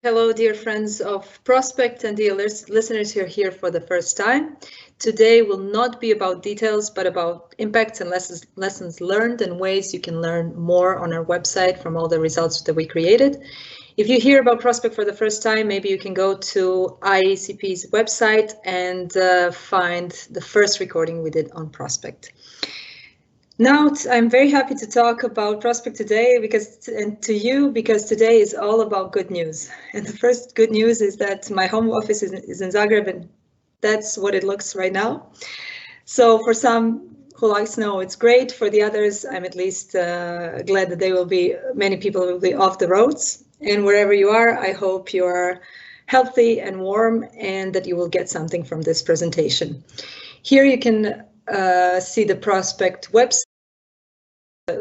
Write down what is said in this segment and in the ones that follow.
Hello, dear friends of Prospect and dear listeners who are here for the first time. Today will not be about details, but about impacts and lessons learned and ways you can learn more on our website from all the results that we created. If you hear about Prospect for the first time, maybe you can go to IEECP's website and find the first recording we did on Prospect. Now, I'm very happy to talk about Prospect today because today is all about good news. And the first good news is that my home office is in Zagreb, and that's what it looks right now. So for some who like snow, it's great. For the others, I'm at least glad that many people will be off the roads. And wherever you are, I hope you are healthy and warm and that you will get something from this presentation. Here you can see the Prospect website.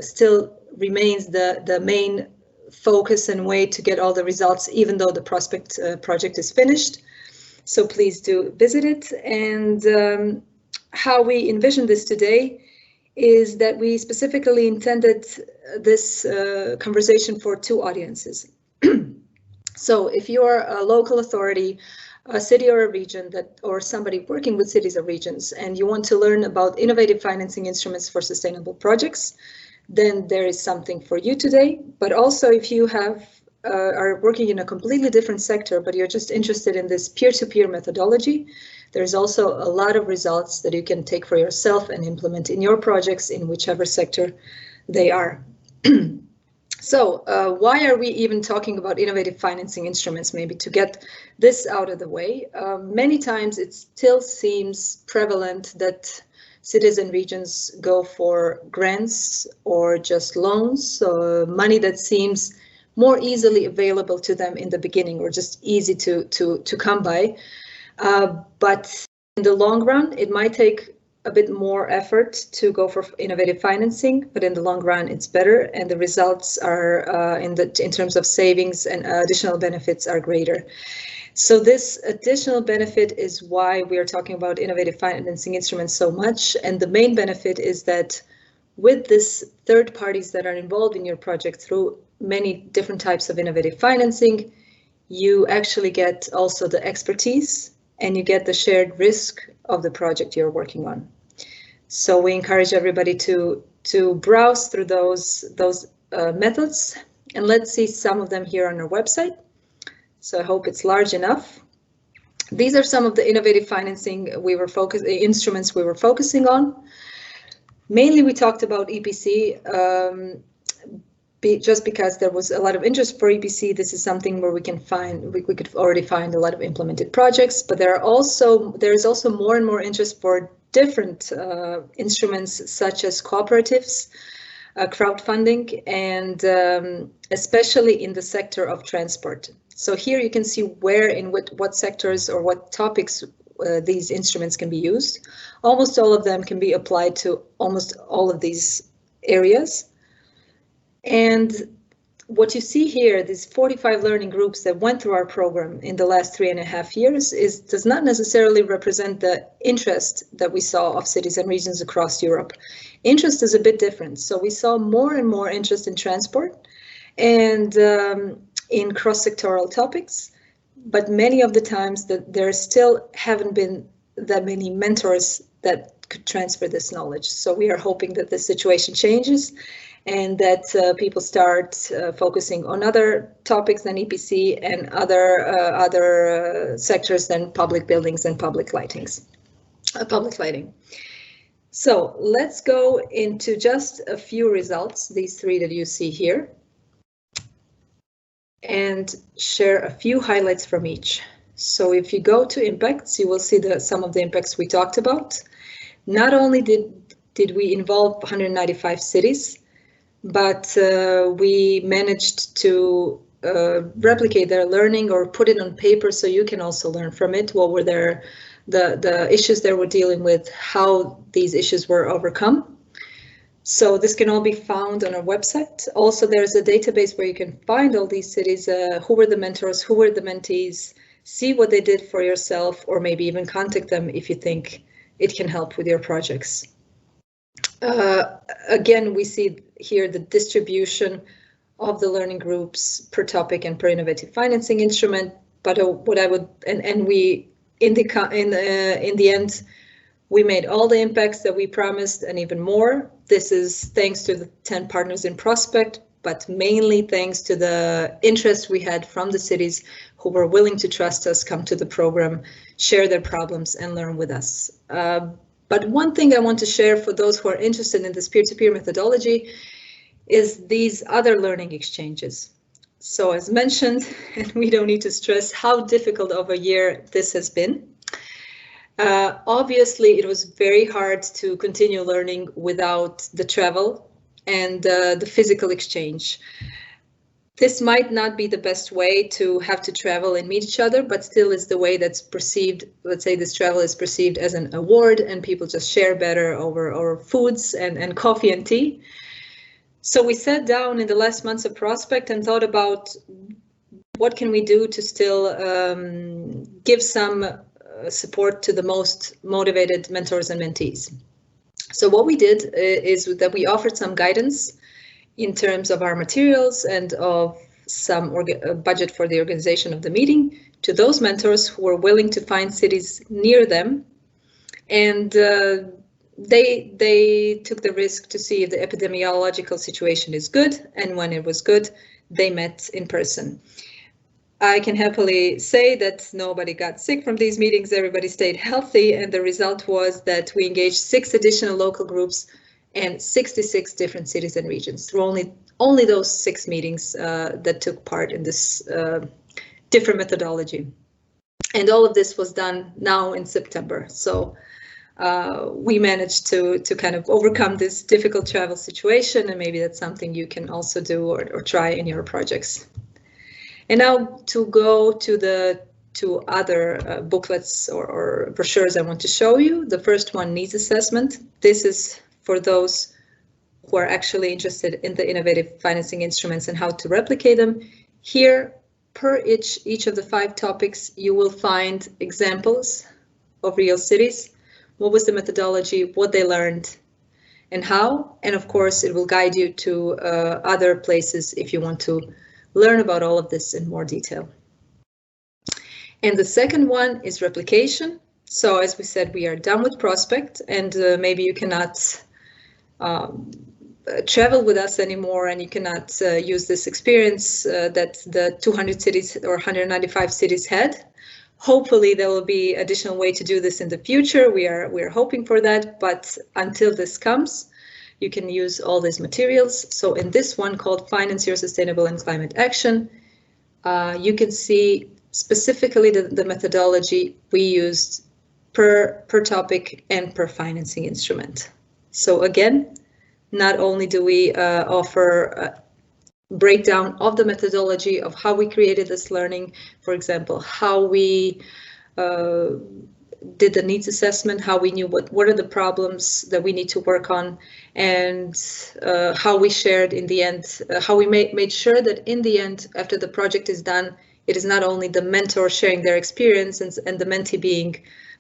Still remains the main focus and way to get all the results, even though the Prospect project is finished. So please do visit it. And how we envision this today is that we specifically intended this conversation for two audiences. So if you're a local authority, a city or a region or somebody working with cities or regions, and you want to learn about innovative financing instruments for sustainable projects, then there is something for you today. But also if you are working in a completely different sector, but you're just interested in this peer-to-peer methodology, there's also a lot of results that you can take for yourself and implement in your projects in whichever sector they are. So why are we even talking about innovative financing instruments? Maybe to get this out of the way. Many times it still seems prevalent that cities and regions go for grants or just loans, money that seems more easily available to them in the beginning or just easy to come by. But in the long run, it might take a bit more effort to go for innovative financing, but in the long run, it's better, and the results are in terms of savings and additional benefits are greater. So this additional benefit is why we are talking about innovative financing instruments so much. And the main benefit is that with this third parties that are involved in your project through many different types of innovative financing, you actually get also the expertise and you get the shared risk of the project you're working on. So we encourage everybody to browse through those methods, and let's see some of them here on our website. So I hope it's large enough. These are some of the innovative financing instruments we were focusing on. Mainly we talked about EPC, just because there was a lot of interest for EPC. This is something where we could already find a lot of implemented projects, but there is also more and more interest for different instruments such as cooperatives, crowdfunding, and especially in the sector of transport. So here you can see what sectors or what topics these instruments can be used. Almost all of them can be applied to almost all of these areas. And what you see here, these 45 learning groups that went through our program in the last 3.5 years does not necessarily represent the interest that we saw of cities and regions across Europe. Interest is a bit different. So we saw more and more interest in transport and in cross-sectoral topics, but many of the times that there still haven't been that many mentors that could transfer this knowledge. So we are hoping that this situation changes and that people start focusing on other topics than EPC and other sectors than public buildings and public lighting. So let's go into just a few results, these three that you see here, and share a few highlights from each. So if you go to impacts, you will see some of the impacts we talked about. Not only did we involve 195 cities, but we managed to replicate their learning or put it on paper so you can also learn from it. What were the issues they were dealing with, how these issues were overcome. So this can all be found on our website. Also, there's a database where you can find all these cities, who were the mentors, who were the mentees, see what they did for yourself, or maybe even contact them if you think it can help with your projects. Again, we see here the distribution of the learning groups per topic and per innovative financing instrument. But what I would, and we, in the end, we made all the impacts that we promised and even more. This is thanks to the 10 partners in Prospect, but mainly thanks to the interest we had from the cities who were willing to trust us, come to the program, share their problems and learn with us. But one thing I want to share for those who are interested in this peer-to-peer methodology is these other learning exchanges. So as mentioned, and we don't need to stress how difficult of a year this has been. Obviously, it was very hard to continue learning without the travel and the physical exchange. This might not be the best way to have to travel and meet each other, but still is the way that's perceived. Let's say this travel is perceived as an award and people just share better over foods and coffee and tea. So we sat down in the last months of Prospect and thought about what can we do to still give some support to the most motivated mentors and mentees. So what we did is that we offered some guidance in terms of our materials and of some budget for the organization of the meeting to those mentors who were willing to find cities near them. And they took the risk to see if the epidemiological situation is good, and when it was good, they met in person. I can happily say that nobody got sick from these meetings, everybody stayed healthy, and the result was that we engaged 6 additional local groups and 66 different cities and regions through only those 6 meetings that took part in this different methodology. And all of this was done now in September. So we managed to kind of overcome this difficult travel situation, and maybe that's something you can also do or try in your projects. And now to go to the 2 other booklets or brochures I want to show you. The first one, needs assessment. This is for those who are actually interested in the innovative financing instruments and how to replicate them. Here, per each of the 5 topics, you will find examples of real cities. What was the methodology, what they learned, and how. And of course, it will guide you to other places if you want to learn about all of this in more detail. And the second one is replication. So as we said, we are done with Prospect, and maybe you cannot travel with us anymore, and you cannot use this experience that the 200 cities or 195 cities had. Hopefully there will be additional way to do this in the future. We are hoping for that, but until this comes, you can use all these materials. So in this one called Finance Your Sustainable and Climate Action, you can see specifically the methodology we used per topic and per financing instrument. So again, not only do we offer breakdown of the methodology of how we created this learning, for example, how we did the needs assessment, how we knew what are the problems that we need to work on, and how we shared in the end, how we made sure that in the end, after the project is done, it is not only the mentor sharing their experience and the mentee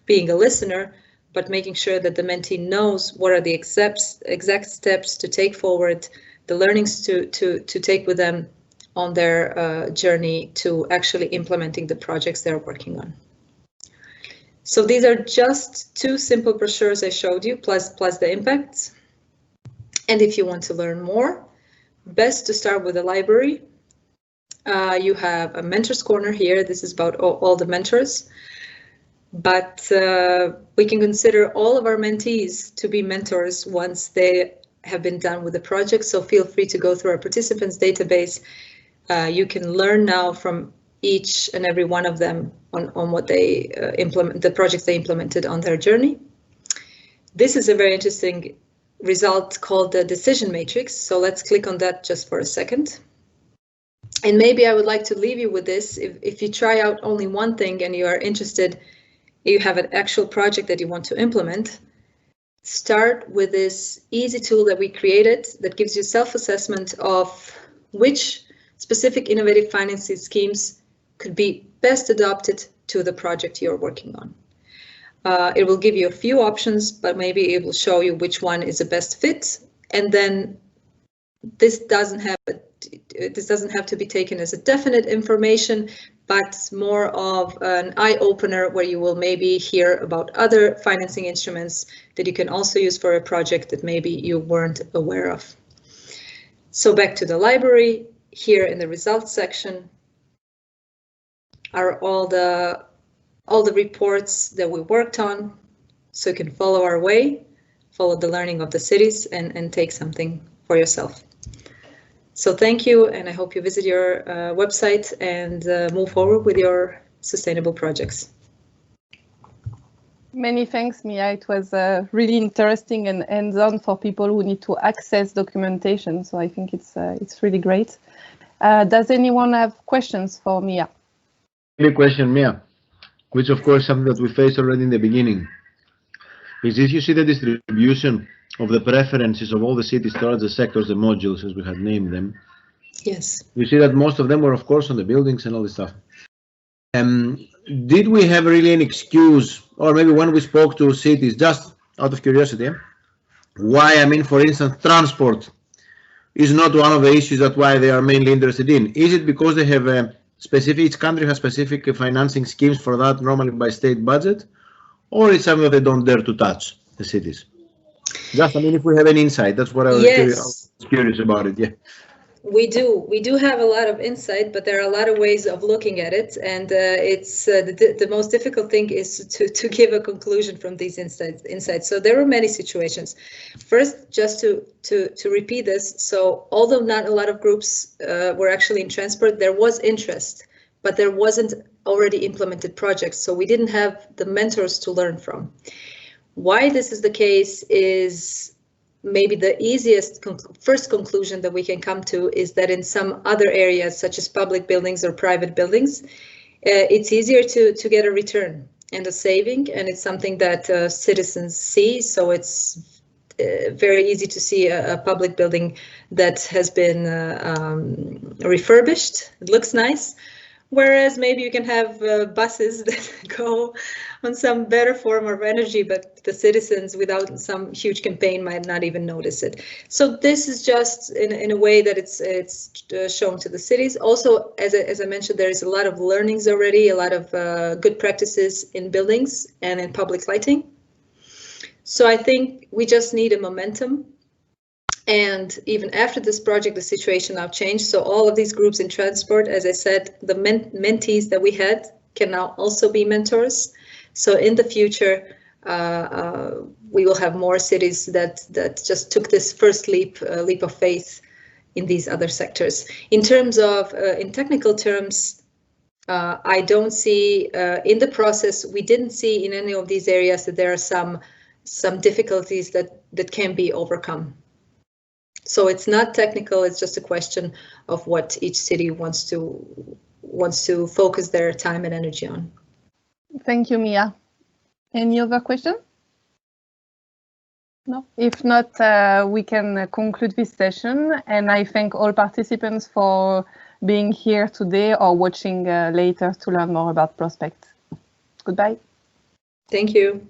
being a listener, but making sure that the mentee knows what are the exact steps to take forward, the learnings to take with them on their journey to actually implementing the projects they're working on. So these are just 2 simple brochures I showed you, plus the impacts. And if you want to learn more, best to start with the library. You have a Mentors Corner here. This is about all the mentors. But we can consider all of our mentees to be mentors once they have been done with the project. So feel free to go through our participants database. You can learn now from each and every one of them on what they the projects they implemented on their journey. This is a very interesting result called the decision matrix. So let's click on that just for a second. And maybe I would like to leave you with this. If you try out only one thing and you are interested, you have an actual project that you want to implement, start with this easy tool that we created that gives you self-assessment of which specific innovative financing schemes could be best adapted to the project you're working on. It will give you a few options, but maybe it will show you which one is the best fit. And then this doesn't have this doesn't have to be taken as a definite information, but more of an eye-opener where you will maybe hear about other financing instruments that you can also use for a project that maybe you weren't aware of. So back to the library, here in the results section are all the reports that we worked on, so you can follow our way, follow the learning of the cities, and take something for yourself. So thank you, and I hope you visit your website and move forward with your sustainable projects. Many thanks, Mia. It was really interesting and hands-on for people who need to access documentation. So I think it's really great. Does anyone have questions for Mia? Any question, Mia, which of course something that we faced already in the beginning, is if you see the distribution of the preferences of all the cities towards the sectors, the modules as we had named them. Yes. You see that most of them were of course on the buildings and all this stuff. Did we have really an excuse, or maybe when we spoke to cities, just out of curiosity, why, I mean, for instance, transport is not one of the issues that why they are mainly interested in? Is it because they have a specific, each country has specific financing schemes for that, normally by state budget, or it's something that they don't dare to touch, the cities? Just, I mean, if we have any insight, that's what I was curious about it, yeah. We do have a lot of insight, but there are a lot of ways of looking at it, and it's the most difficult thing is to give a conclusion from these insights. So there were many situations. First, just to repeat this, so although not a lot of groups were actually in transport, there was interest, but there wasn't already implemented projects, so we didn't have the mentors to learn from. Why this is the case is maybe the easiest first conclusion that we can come to is that in some other areas, such as public buildings or private buildings, it's easier to get a return and a saving, and it's something that citizens see. So it's very easy to see a public building that has been refurbished. It looks nice. Whereas maybe you can have buses that go on some better form of energy, but the citizens without some huge campaign might not even notice it. So this is just in a way that it's shown to the cities. Also, as I mentioned, there is a lot of learnings already, a lot of good practices in buildings and in public lighting. So I think we just need a momentum. And even after this project, the situation now changed. So all of these groups in transport, as I said, the mentees that we had can now also be mentors. So in the future, we will have more cities that just took this first leap of faith in these other sectors. In terms of, in technical terms, I don't see in the process, we didn't see in any of these areas that there are some difficulties that can be overcome. So it's not technical, it's just a question of what each city wants to focus their time and energy on. Thank you, Mia. Any other question? No? If not, we can conclude this session, and I thank all participants for being here today or watching later to learn more about Prospect. Goodbye. Thank you.